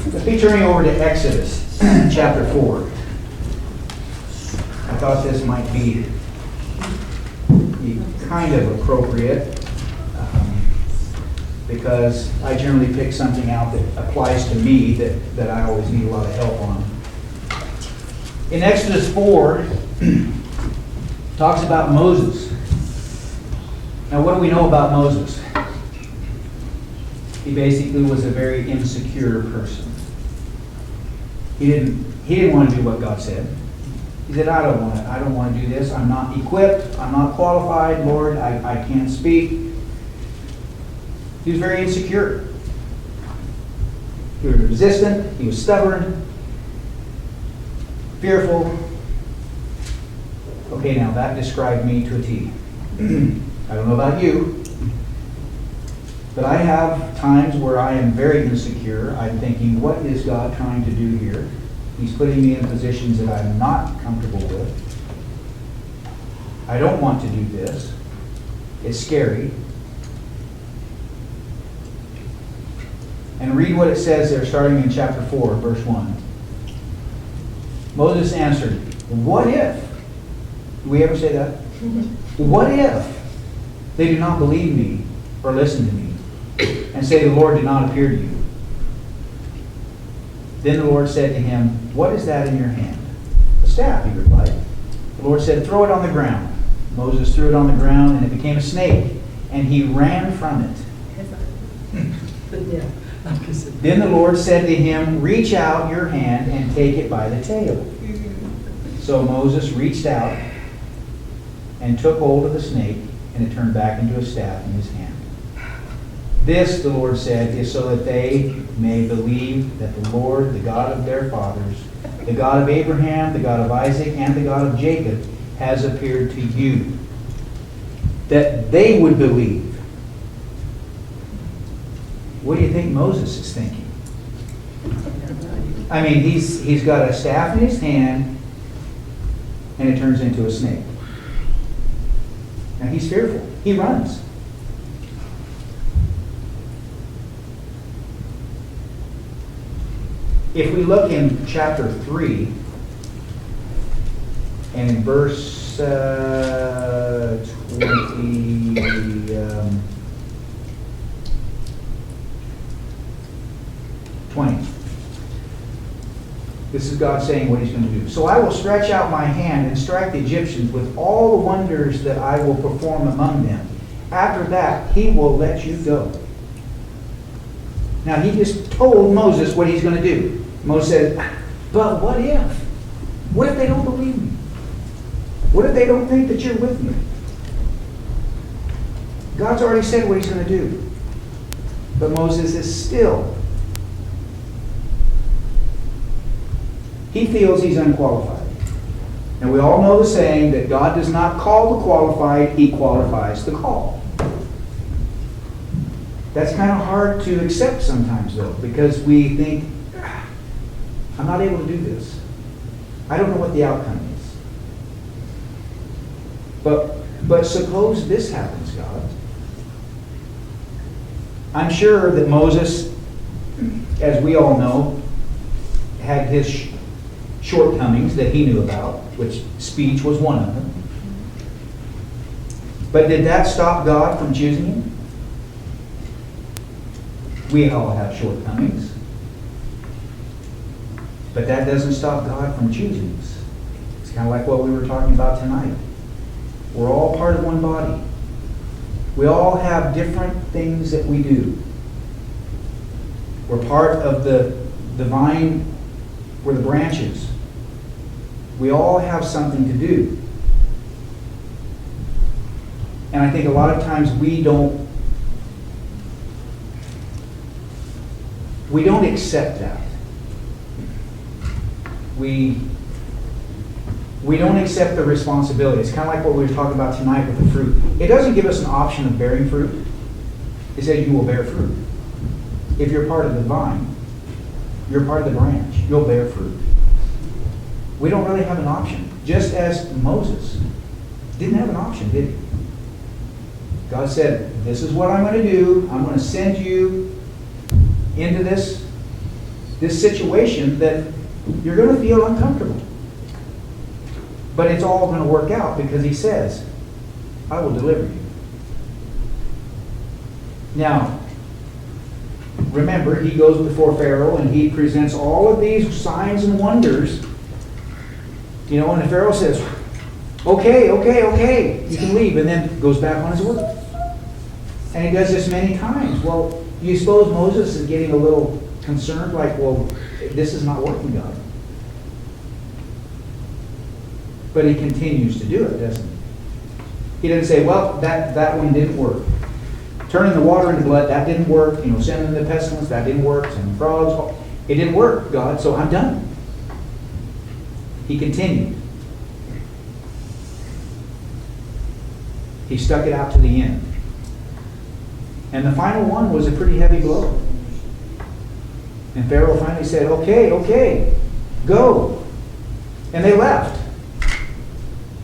Let's be turning over to Exodus chapter 4. I thought this might be kind of appropriate because I generally pick something out that applies to me that I always need a lot of help on. In Exodus 4, talks about Moses. Now, what do we know about Moses? He basically was a very insecure person. He didn't want to do what God said. He said, I don't want to do this. I'm not equipped. I'm not qualified. Lord, I can't speak. He was very insecure. He was resistant. He was stubborn. Fearful. Okay, now that described me to a T. I don't know about you, but I have times where I am very insecure. I'm thinking, what is God trying to do here? He's putting me in positions that I'm not comfortable with. I don't want to do this. It's scary. And read what it says there starting in chapter 4, verse 1. Moses answered, what if? Do we ever say that? What if they do not believe me or listen to me and say the Lord did not appear to you? Then the Lord said to him, what is that in your hand? A staff, he replied. The Lord said, throw it on the ground. Moses threw it on the ground, and it became a snake, and he ran from it. Then the Lord said to him, reach out your hand and take it by the tail. So Moses reached out and took hold of the snake, and it turned back into a staff in his hand. This, the Lord said, is so that they may believe that the Lord, the God of their fathers, the God of Abraham, the God of Isaac, and the God of Jacob, has appeared to you. That they would believe. What do you think Moses is thinking? I mean, he's got a staff in his hand, and it turns into a snake. Now he's fearful. He runs. If we look in chapter 3, and in verse 20, this is God saying what he's going to do. So I will stretch out my hand and strike the Egyptians with all the wonders that I will perform among them. After that, he will let you go. Now, he just told Moses what he's going to do. Moses said, but what if? What if they don't believe me? What if they don't think that you're with me? God's already said what he's going to do. But Moses is still. He feels he's unqualified. And we all know the saying that God does not call the qualified, he qualifies the call. That's kind of hard to accept sometimes, though, because we think, I'm not able to do this. I don't know what the outcome is. But suppose this happens, God. I'm sure that Moses, as we all know, had his shortcomings that he knew about, which speech was one of them. But did that stop God from choosing him? We all have shortcomings. But that doesn't stop God from choosing us. It's kind of like what we were talking about tonight. We're all part of one body. We all have different things that we do. We're part of the vine. We're the branches. We all have something to do. And I think a lot of times we don't accept that. We don't accept the responsibility. It's kind of like what we were talking about tonight with the fruit. It doesn't give us an option of bearing fruit. It says you will bear fruit. If you're part of the vine, you're part of the branch. You'll bear fruit. We don't really have an option. Just as Moses didn't have an option, did he? God said, this is what I'm going to do. I'm going to send you into this this situation that you're going to feel uncomfortable. But it's all going to work out because he says, I will deliver you. Now, remember, he goes before Pharaoh and he presents all of these signs and wonders. You know, and Pharaoh says, okay, you can leave, and then goes back on his word. And he does this many times. Well, do you suppose Moses is getting a little concerned, like, well, this is not working, God? But he continues to do it, doesn't he? He doesn't say, well, that one didn't work. Turning the water into blood, that didn't work. You know, sending the pestilence, that didn't work. Sending frogs, it didn't work, God, so I'm done. He continued. He stuck it out to the end. And the final one was a pretty heavy blow. And Pharaoh finally said, okay, go. And they left.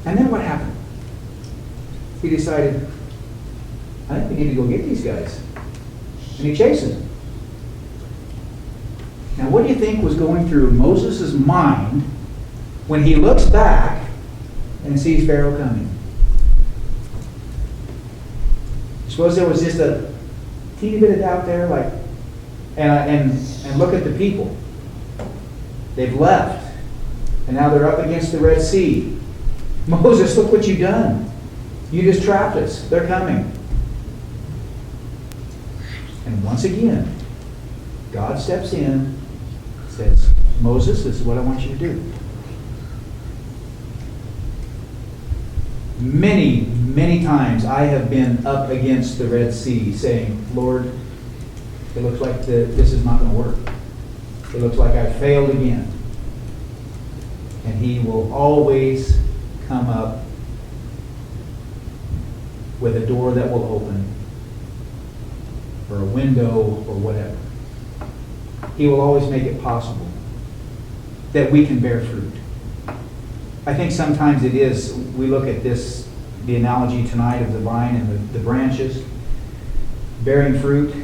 And then what happened? He decided, I think we need to go get these guys. And he chases them. Now what do you think was going through Moses' mind when he looks back and sees Pharaoh coming? Suppose there was just a teeny bit of doubt there, like, and look at the people. They've left, and now they're up against the Red Sea. Moses, look what you've done. You just trapped us. They're coming. And once again, God steps in, says, Moses, this is what I want you to do. Many times I have been up against the Red Sea saying, Lord, it looks like this is not going to work. It looks like I failed again. And he will always come up with a door that will open, or a window, or whatever. He will always make it possible that we can bear fruit. I think sometimes it is, we look at this, the analogy tonight of the vine and the branches bearing fruit.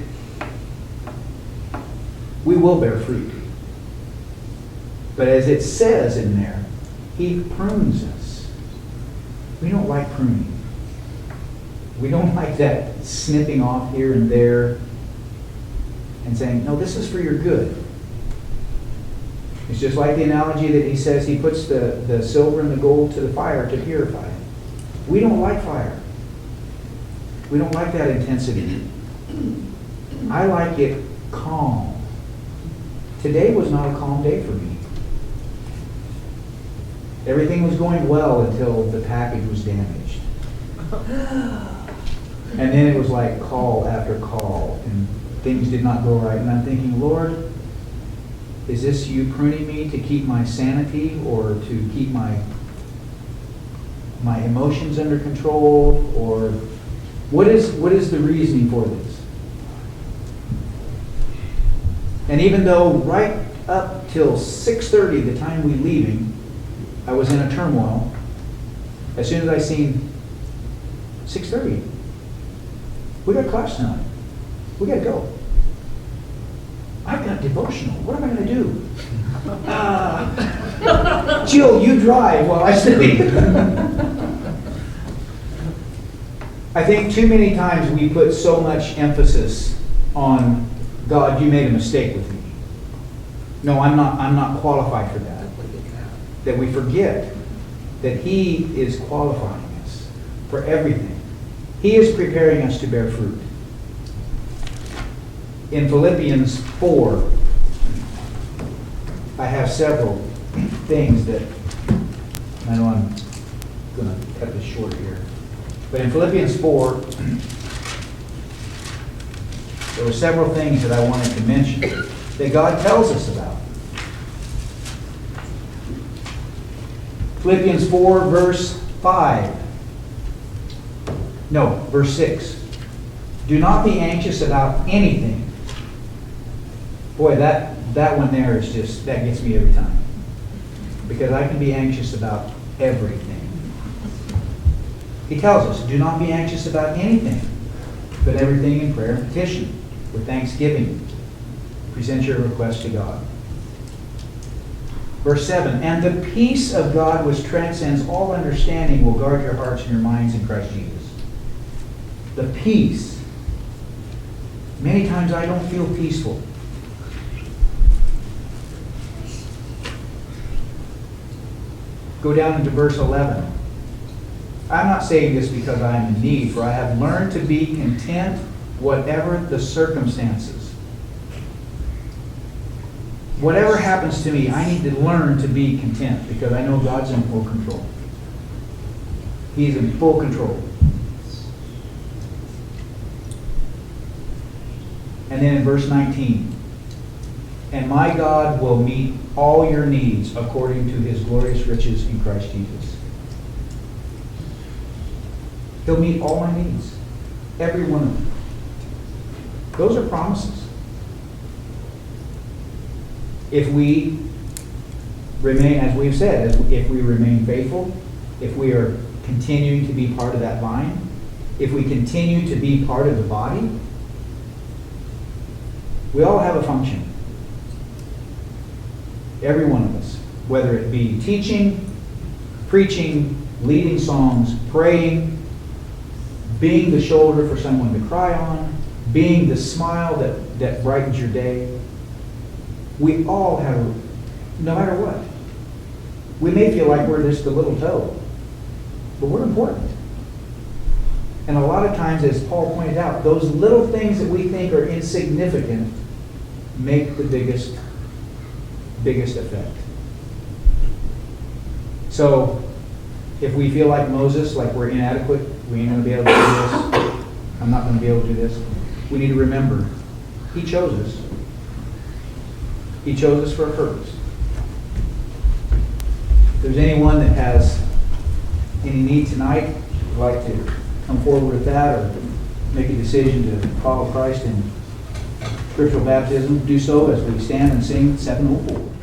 We will bear fruit. But as it says in there, he prunes us. We don't like pruning. We don't like that snipping off here and there and saying, no, this is for your good. It's just like the analogy that he says he puts the silver and the gold to the fire to purify it. We don't like fire. We don't like that intensity. I like it calm. Today was not a calm day for me. Everything was going well until the package was damaged. And then it was like call after call, and things did not go right. And I'm thinking, Lord, is this you pruning me to keep my sanity or to keep my emotions under control? Or what is the reasoning for this? And even though right up till 6:30, the time we leaving, I was in a turmoil, as soon as I seen 6:30, we got class tonight. We got to go. I've got devotional. What am I going to do? Jill, you drive while I sleep. I think too many times we put so much emphasis on, God, you made a mistake with me. No, I'm not qualified for that. That we forget that he is qualifying us for everything. He is preparing us to bear fruit. In Philippians 4, I have several things that, I know I'm going to cut this short here, but in Philippians 4, there were several things that I wanted to mention that God tells us about. Philippians 4, verse 5. No, verse 6. Do not be anxious about anything. Boy, that one there is just, that gets me every time. Because I can be anxious about everything. He tells us, do not be anxious about anything, but everything in prayer and petition, with thanksgiving. Present your request to God. Verse 7, and the peace of God which transcends all understanding will guard your hearts and your minds in Christ Jesus. The peace. Many times I don't feel peaceful. Go down into verse 11. I'm not saying this because I am in need, for I have learned to be content whatever the circumstances. Whatever happens to me, I need to learn to be content because I know God's in full control. He's in full control. And then in verse 19, and my God will meet all your needs according to his glorious riches in Christ Jesus. He'll meet all my needs. Every one of them. Those are promises. If we remain, as we've said, if we remain faithful, if we are continuing to be part of that vine, if we continue to be part of the body, we all have a function. Every one of us. Whether it be teaching, preaching, leading songs, praying, being the shoulder for someone to cry on, being the smile that brightens your day. We all have, no matter what. We may feel like we're just a little toe, but we're important. And a lot of times, as Paul pointed out, those little things that we think are insignificant make the biggest effect. So, if we feel like Moses, like we're inadequate, we ain't going to be able to do this, I'm not going to be able to do this, we need to remember, he chose us. He chose us for a purpose. If there's anyone that has any need tonight, would like to come forward with that or make a decision to follow Christ in spiritual baptism, do so as we stand and sing 704.